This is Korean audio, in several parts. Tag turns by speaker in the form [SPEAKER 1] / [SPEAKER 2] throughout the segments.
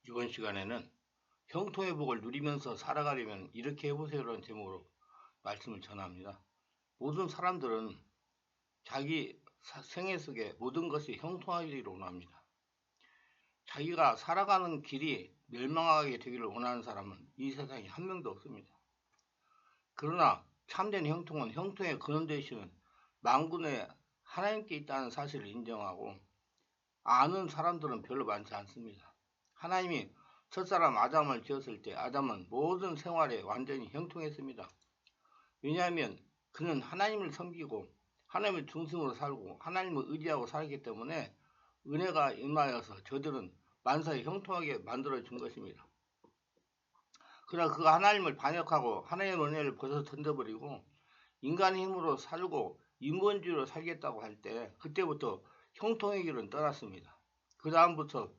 [SPEAKER 1] 이번 시간에는 형통의 복을 누리면서 살아가려면 이렇게 해보세요라는 제목으로 말씀을 전합니다. 모든 사람들은 자기 생애 속에 모든 것이 형통하기를 원합니다. 자기가 살아가는 길이 멸망하게 되기를 원하는 사람은 이 세상에 한 명도 없습니다. 그러나 참된 형통은 형통의 근원 되시는 만군의 하나님께 있다는 사실을 인정하고 아는 사람들은 별로 많지 않습니다. 하나님이 첫사람 아담을 지었을 때 아담은 모든 생활에 완전히 형통했습니다. 왜냐하면 그는 하나님을 섬기고 하나님을 중심으로 살고 하나님을 의지하고 살기 때문에 은혜가 임하여서 저들은 만사에 형통하게 만들어준 것입니다. 그러나 그가 하나님을 반역하고 하나님의 은혜를 벗어 던져버리고 인간의 힘으로 살고 인본주의로 살겠다고 할 때 그때부터 형통의 길은 떠났습니다. 그 다음부터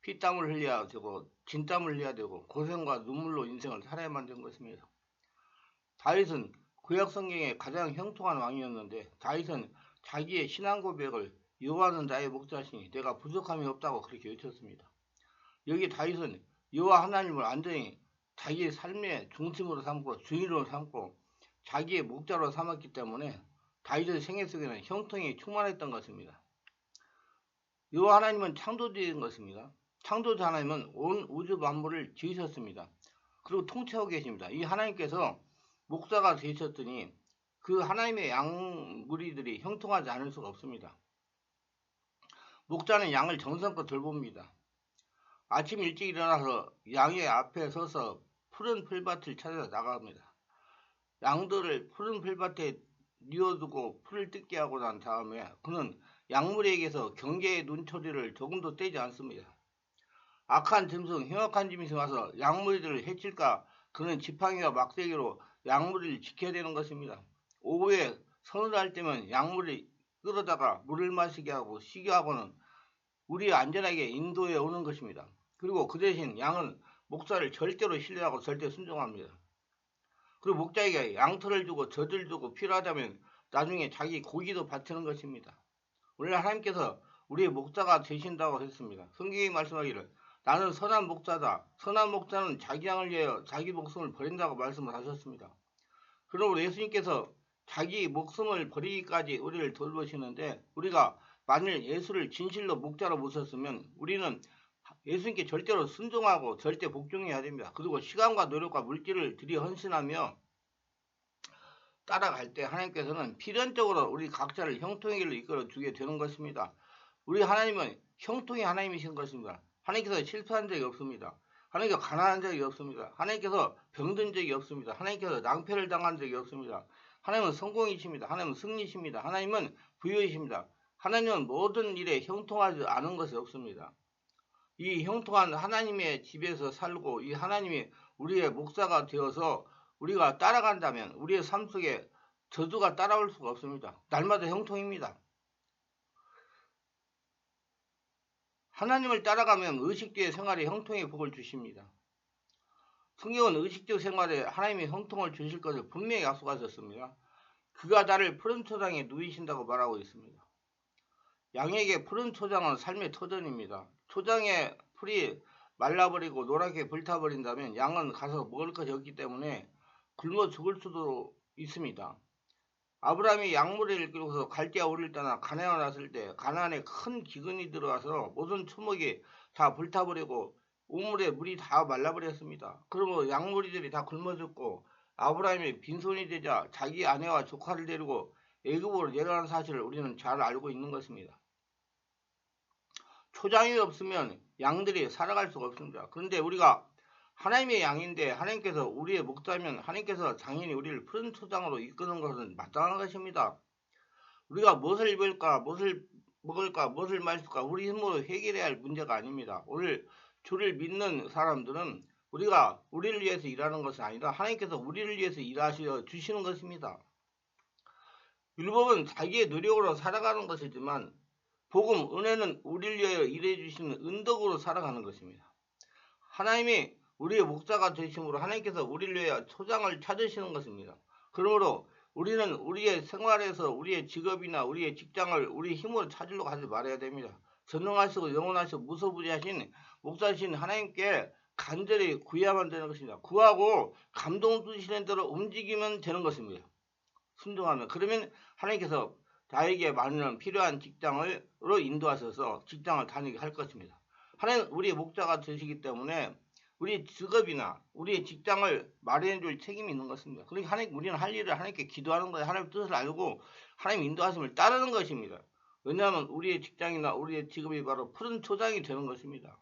[SPEAKER 1] 피땀을 흘려야 되고 진땀을 흘려야 되고 고생과 눈물로 인생을 살아야만 된 것입니다. 다윗은 구약 성경의 가장 형통한 왕이었는데 다윗은 자기의 신앙 고백을 여호와는 나의 목자시니 내가 부족함이 없다고 그렇게 외쳤습니다. 여기 다윗은 여호와 하나님을 완전히 자기의 삶의 중심으로 삼고 주인으로 삼고 자기의 목자로 삼았기 때문에 다윗의 생애 속에는 형통이 충만했던 것입니다. 여호와 하나님은 창조주인 것입니다. 창조주 하나님은 온 우주 만물을 지으셨습니다. 그리고 통치하고 계십니다. 이 하나님께서 목자가 되셨더니 그 하나님의 양 무리들이 형통하지 않을 수가 없습니다. 목자는 양을 정성껏 돌봅니다. 아침 일찍 일어나서 양의 앞에 서서 푸른 풀밭을 찾아 나갑니다. 양들을 푸른 풀밭에 뉘어두고 풀을 뜯게 하고 난 다음에 그는 양물에게서 경계의 눈초리를 조금도 떼지 않습니다. 악한 짐승, 흉악한 짐승이 와서 양무리들을 해칠까 그는 지팡이와 막대기로 양무리를 지켜야 되는 것입니다. 오후에 서늘할 때면 양무리 끌어다가 물을 마시게 하고 쉬게 하고는 우리 안전하게 인도해 오는 것입니다. 그리고 그 대신 양은 목자를 절대로 신뢰하고 절대 순종합니다. 그리고 목자에게 양털을 주고 젖을 주고 필요하다면 나중에 자기 고기도 바치는 것입니다. 오늘 하나님께서 우리의 목자가 되신다고 했습니다. 성경이 말씀하기를 나는 선한 목자다. 선한 목자는 자기 양을 위하여 자기 목숨을 버린다고 말씀을 하셨습니다. 그러므로 예수님께서 자기 목숨을 버리기까지 우리를 돌보시는데 우리가 만일 예수를 진실로 목자로 모셨으면 우리는 예수님께 절대로 순종하고 절대 복종해야 됩니다. 그리고 시간과 노력과 물질을 들여 헌신하며 따라갈 때 하나님께서는 필연적으로 우리 각자를 형통의 길로 이끌어 주게 되는 것입니다. 우리 하나님은 형통의 하나님이신 것입니다. 하나님께서 실패한 적이 없습니다. 하나님께서 가난한 적이 없습니다. 하나님께서 병든 적이 없습니다. 하나님께서 낭패를 당한 적이 없습니다. 하나님은 성공이십니다. 하나님은 승리십니다. 하나님은 부유이십니다. 하나님은 모든 일에 형통하지 않은 것이 없습니다. 이 형통한 하나님의 집에서 살고 이 하나님이 우리의 목자가 되어서 우리가 따라간다면 우리의 삶 속에 저주가 따라올 수가 없습니다. 날마다 형통입니다. 하나님을 따라가면 의식주의 생활에 형통의 복을 주십니다. 성경은 의식주 생활에 하나님의 형통을 주실 것을 분명히 약속하셨습니다. 그가 나를 푸른 초장에 누이신다고 말하고 있습니다. 양에게 푸른 초장은 삶의 터전입니다. 초장의 풀이 말라버리고 노랗게 불타버린다면 양은 가서 먹을 것이 없기 때문에 굶어 죽을 수도 있습니다. 아브라함이 양무리를 끌고서 갈대아 우리를 떠나 가나안 왔을 때 가나안에 큰 기근이 들어와서 모든 초목이 다 불타버리고 우물에 물이 다 말라버렸습니다. 그러므로 양무리들이 다 굶어 죽고 아브라함이 빈손이 되자 자기 아내와 조카를 데리고 애굽으로 내려가는 사실을 우리는 잘 알고 있는 것입니다. 초장이 없으면 양들이 살아갈 수가 없습니다. 그런데 우리가 하나님의 양인데 하나님께서 우리의 목자면 하나님께서 당연히 우리를 푸른 초장으로 이끄는 것은 마땅한 것입니다. 우리가 무엇을 입을까, 무엇을 먹을까, 무엇을 마실까 우리 힘으로 해결해야 할 문제가 아닙니다. 오늘 주를 믿는 사람들은 우리가 우리를 위해서 일하는 것이 아니라 하나님께서 우리를 위해서 일하시어 주시는 것입니다. 율법은 자기의 노력으로 살아가는 것이지만 복음, 은혜는 우리를 위하여 일해 주시는 은덕으로 살아가는 것입니다. 하나님이 우리의 목자가 되심으로 하나님께서 우리를 위하여 초장을 찾으시는 것입니다. 그러므로 우리는 우리의 생활에서 우리의 직업이나 우리의 직장을 우리 힘으로 찾으려고 하지 말아야 됩니다. 전능하시고 영원하시고 무소부지하신 목사신 하나님께 간절히 구해야만 되는 것입니다. 구하고 감동 주시는 대로 움직이면 되는 것입니다. 순종하면. 그러면 하나님께서 나에게 맞는 필요한 직장으로 인도하셔서 직장을 다니게 할 것입니다. 하나님 우리의 목자가 되시기 때문에 우리 직업이나 우리의 직장을 마련해 줄 책임이 있는 것입니다. 그러니까 하나님, 우리는 할 일을 하나님께 기도하는 거예요. 하나님 뜻을 알고 하나님 인도하심을 따르는 것입니다. 왜냐하면 우리의 직장이나 우리의 직업이 바로 푸른 초장이 되는 것입니다.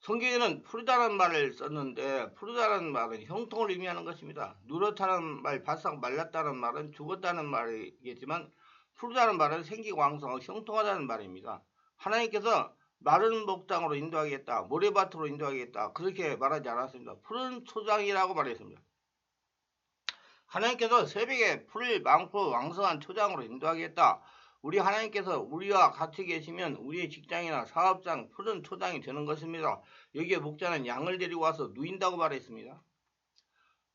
[SPEAKER 1] 성경에는 푸르다는 말을 썼는데 푸르다는 말은 형통을 의미하는 것입니다. 누렇다는 말, 바싹 말랐다는 말은 죽었다는 말이겠지만 푸르다는 말은 생기고 왕성하고 형통하다는 말입니다. 하나님께서 마른 목장으로 인도하겠다, 모래밭으로 인도하겠다 그렇게 말하지 않았습니다. 푸른 초장이라고 말했습니다. 하나님께서 새벽에 풀 많고 왕성한 초장으로 인도하겠다. 우리 하나님께서 우리와 같이 계시면 우리의 직장이나 사업장 푸른 초장이 되는 것입니다. 여기에 목자는 양을 데리고 와서 누인다고 말했습니다.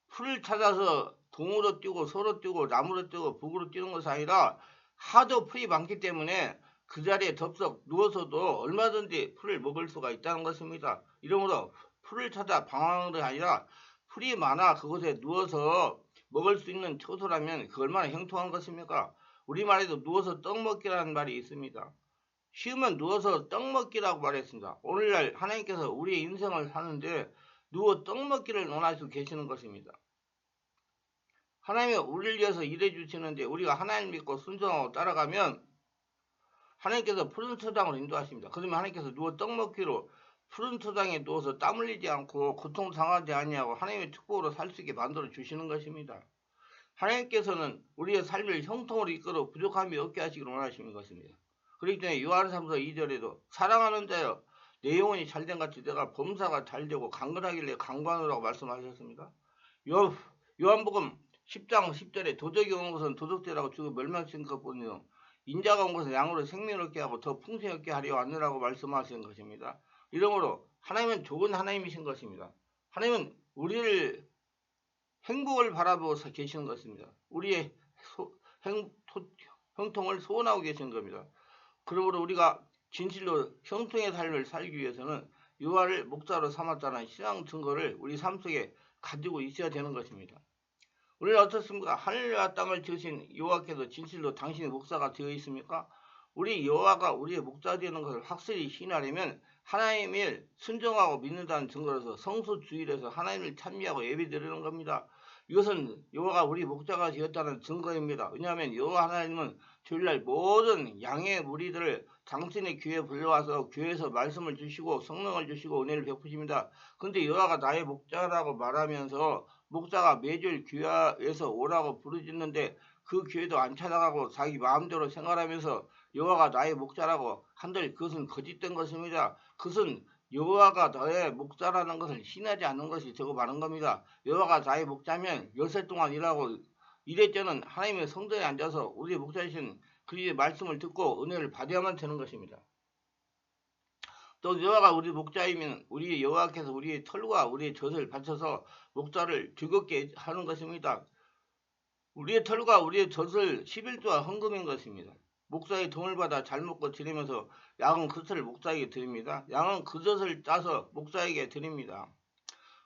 [SPEAKER 1] 풀을 찾아서 동으로 뛰고 서로 뛰고 나무로 뛰고 북으로 뛰는 것이 아니라 하도 풀이 많기 때문에 그 자리에 덥석 누워서도 얼마든지 풀을 먹을 수가 있다는 것입니다. 이러므로 풀을 찾아 방황하는 것이 아니라 풀이 많아 그곳에 누워서 먹을 수 있는 처소라면 그 얼마나 형통한 것입니까? 우리말에도 누워서 떡 먹기라는 말이 있습니다. 쉬우면 누워서 떡 먹기라고 말했습니다. 오늘날 하나님께서 우리의 인생을 사는데 누워 떡 먹기를 원하시고 계시는 것입니다. 하나님이 우리를 위해서 일해 주시는데 우리가 하나님 믿고 순종하고 따라가면 하나님께서 푸른 초장으로 인도하십니다. 그러면 하나님께서 누워 떡 먹기로 푸른 초장에 누워서 땀 흘리지 않고 고통 당하지 아니하고 하나님의 축복으로 살 수 있게 만들어 주시는 것입니다. 하나님께서는 우리의 삶을 형통으로 이끌어 부족함이 없게 하시기를 원하시는 것입니다. 그렇기 때문에 요한삼서 2절에도 사랑하는 자여 내 영혼이 잘된 같이 내가 범사가 잘되고 강건하길래 강구하노라고 말씀하셨습니다. 요한복음 10장 10절에 도적이 오는 것은 도적질하고 죽어 멸망시킨 것뿐이요 인자가 온 것은 양으로 생명을 얻게 하고 더 풍성히 얻게 하려 왔느라고 말씀하시는 것입니다. 이러므로 하나님은 좋은 하나님이신 것입니다. 하나님은 우리를 행복을 바라보고 계시는 것입니다. 우리의 형통을 소원하고 계시는 겁니다. 그러므로 우리가 진실로 형통의 삶을 살기 위해서는 여호와를 목자로 삼았다는 신앙 증거를 우리 삶 속에 가지고 있어야 되는 것입니다. 오늘 어떻습니까? 하늘과 땅을 지으신 여호와께서 진실로 당신의 목사가 되어 있습니까? 우리 여호와가 우리의 목자 되는 것을 확실히 신하려면 하나님을 순종하고 믿는다는 증거로서 성수주일에서 하나님을 찬미하고 예배드리는 겁니다. 이것은 여호와가 우리 목자가 되었다는 증거입니다. 왜냐하면 여호와 하나님은 주일날 모든 양의 무리들을 당신의 교회에 불러와서 교회에서 말씀을 주시고 성령을 주시고 은혜를 베푸십니다. 그런데 여호와가 나의 목자라고 말하면서 목자가 매주일 교회에서 오라고 부르짖는데 그 교회도 안 찾아가고 자기 마음대로 생활하면서 여호와가 나의 목자라고 한들 그것은 거짓된 것입니다. 그것은 여호와가 너의 목자라는 것을 신하지 않는 것이 저거 많은 겁니다. 여호와가 나의 목자면 열세 동안 일하고 일했자는 하나님의 성전에 앉아서 우리의 목자이신 그의 말씀을 듣고 은혜를 받아야만 되는 것입니다. 또 여호와가 우리 목자이면 우리 여호와께서 우리의 털과 우리의 젖을 바쳐서 목자를 즐겁게 하는 것입니다. 우리의 털과 우리의 젖을 11조와 헌금인 것입니다. 목사의 돈을 받아 잘 먹고 지내면서 양은 그 젖을 목사에게 드립니다. 양은 그 젖을 짜서 목사에게 드립니다.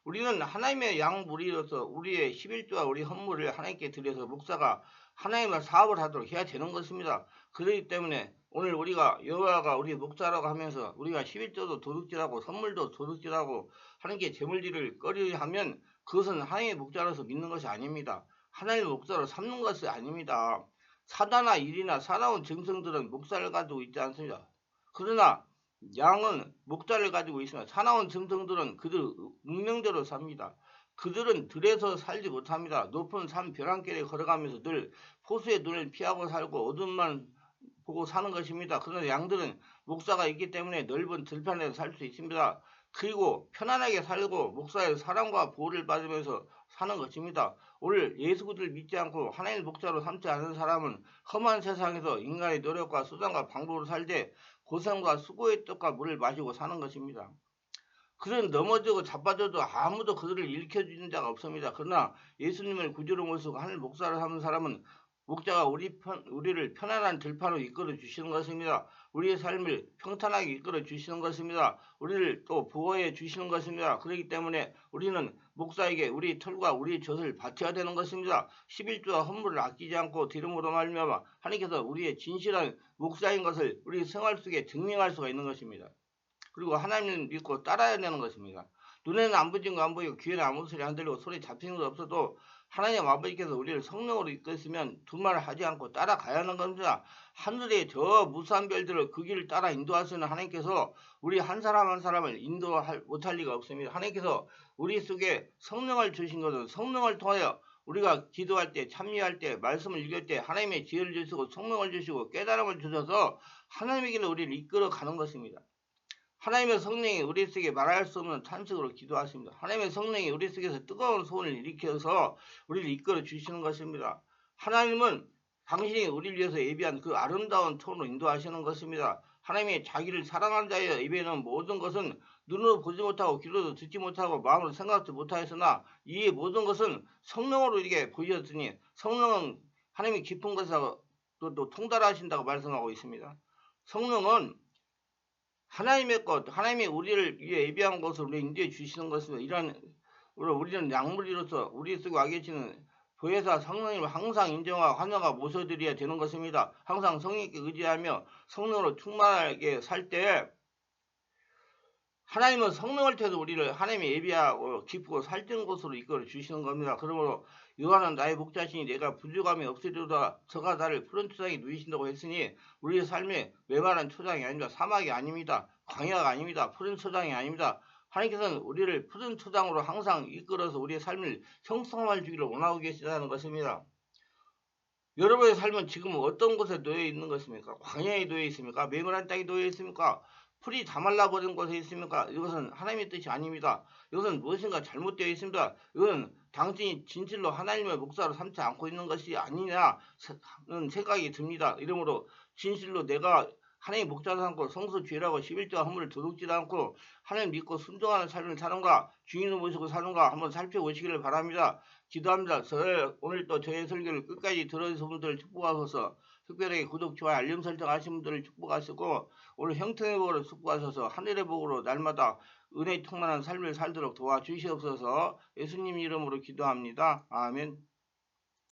[SPEAKER 1] 우리는 하나님의 양 무리로서 우리의 11조와 우리 헌물을 하나님께 드려서 목사가 하나님의 사업을 하도록 해야 되는 것입니다. 그렇기 때문에 오늘 우리가 여호와가 우리 목자라고 하면서 우리가 11조도 도둑질하고 선물도 도둑질하고 하나님께 재물질을 꺼리려 하면 그것은 하나님의 목자로서 믿는 것이 아닙니다. 하나님의 목자로 삼는 것이 아닙니다. 사다나 일이나 사나운 짐승들은 목자를 가지고 있지 않습니다. 그러나 양은 목자를 가지고 있으나 사나운 짐승들은 그들 운명대로 삽니다. 그들은 들에서 살지 못합니다. 높은 산 벼랑길에 걸어가면서 늘 포수의 눈을 피하고 살고 어둠만 보고 사는 것입니다. 그러나 양들은 목사가 있기 때문에 넓은 들판에서 살 수 있습니다. 그리고 편안하게 살고 목사의 사랑과 보호를 받으면서 사는 것입니다. 오늘 예수를 믿지 않고 하나님의 목자로 삼지 않은 사람은 험한 세상에서 인간의 노력과 수단과 방법으로 살되 고생과 수고의 떡과 물을 마시고 사는 것입니다. 그들은 넘어지고 자빠져도 아무도 그들을 일으켜주는 자가 없습니다. 그러나 예수님을 구주로 모시고 하늘 목사를 하는 사람은 목자가 우리를 편안한 들판으로 이끌어 주시는 것입니다. 우리의 삶을 평탄하게 이끌어 주시는 것입니다. 우리를 또 보호해 주시는 것입니다. 그렇기 때문에 우리는 목사에게 우리 털과 우리 젖을 바쳐야 되는 것입니다. 11조와 헌물을 아끼지 않고 드림으로 말미암아 하나님께서 우리의 진실한 목사인 것을 우리 생활 속에 증명할 수가 있는 것입니다. 그리고 하나님을 믿고 따라야 되는 것입니다. 눈에는 안 보이는 거 안 보이고 귀에는 아무 소리 안 들리고 손에 잡히는 거 없어도 하나님 아버지께서 우리를 성령으로 이끄시면 두말을 하지 않고 따라가야 하는 겁니다. 하늘의 저 무수한 별들을 그 길을 따라 인도하시는 하나님께서 우리 한 사람 한 사람을 못할 리가 없습니다. 하나님께서 우리 속에 성령을 주신 것은 성령을 통하여 우리가 기도할 때 참여할 때 말씀을 읽을 때 하나님의 지혜를 주시고 성령을 주시고 깨달음을 주셔서 하나님의 길을 우리를 이끌어 가는 것입니다. 하나님의 성령이 우리 속에 말할 수 없는 탄식으로 기도하십니다. 하나님의 성령이 우리 속에서 뜨거운 소원을 일으켜서 우리를 이끌어 주시는 것입니다. 하나님은 당신이 우리를 위해서 예비한 그 아름다운 톤으로 인도하시는 것입니다. 하나님의 자기를 사랑하는 자여 예배하는 모든 것은 눈으로 보지 못하고 귀로도 듣지 못하고 마음으로 생각도 못하였으나 이 모든 것은 성령으로 이렇게 보셨으니 성령은 하나님의 깊은 것을 또 통달하신다고 말씀하고 있습니다. 성령은 하나님의 것, 하나님이 우리를 위해 예비한 것을 우리 인도해 주시는 것입니다. 이런 우리는 약물이로서 우리 속에 와 계시는 보혜사 성령님을 항상 인정하고 환영하고 모셔드려야 되는 것입니다. 항상 성령께 의지하며 성령으로 충만하게 살 때 하나님은 성령을 통해서 우리를 하나님의 예비하고 기쁘고 살찌는 곳으로 이끌어 주시는 겁니다. 그러므로 요한은 나의 목자시니 내가 부족함이 없으리로다 저가 나를 푸른 초장에 누이신다고 했으니 우리의 삶에 메마른 초장이 아닙니다. 사막이 아닙니다. 광야가 아닙니다. 푸른 초장이 아닙니다. 하나님께서는 우리를 푸른 초장으로 항상 이끌어서 우리의 삶을 형성해 주기를 원하고 계시다는 것입니다. 여러분의 삶은 지금 어떤 곳에 놓여 있는 것입니까? 광야에 놓여 있습니까? 메마른 땅에 놓여 있습니까? 풀이 다 말라버린 곳에 있습니까? 이것은 하나님의 뜻이 아닙니다. 이것은 무엇인가 잘못되어 있습니다. 이것은 당신이 진실로 하나님의 목사로 삼지 않고 있는 것이 아니냐는 생각이 듭니다. 이러므로 진실로 내가 하나님 목자로 삼고 성소 죄라고 11조와 헌물을 도둑질 않고 하나님 믿고 순종하는 삶을 사는가 주인을 모시고 사는가 한번 살펴보시기를 바랍니다. 기도합니다. 오늘 또 저의 설교를 끝까지 들어주신 분들을 축복하소서. 특별히 구독, 좋아요, 알림 설정 하신 분들을 축복하시고 오늘 형통의 복으로 축복하셔서 하늘의 복으로 날마다 은혜 충만한 삶을 살도록 도와주시옵소서. 예수님 이름으로 기도합니다. 아멘.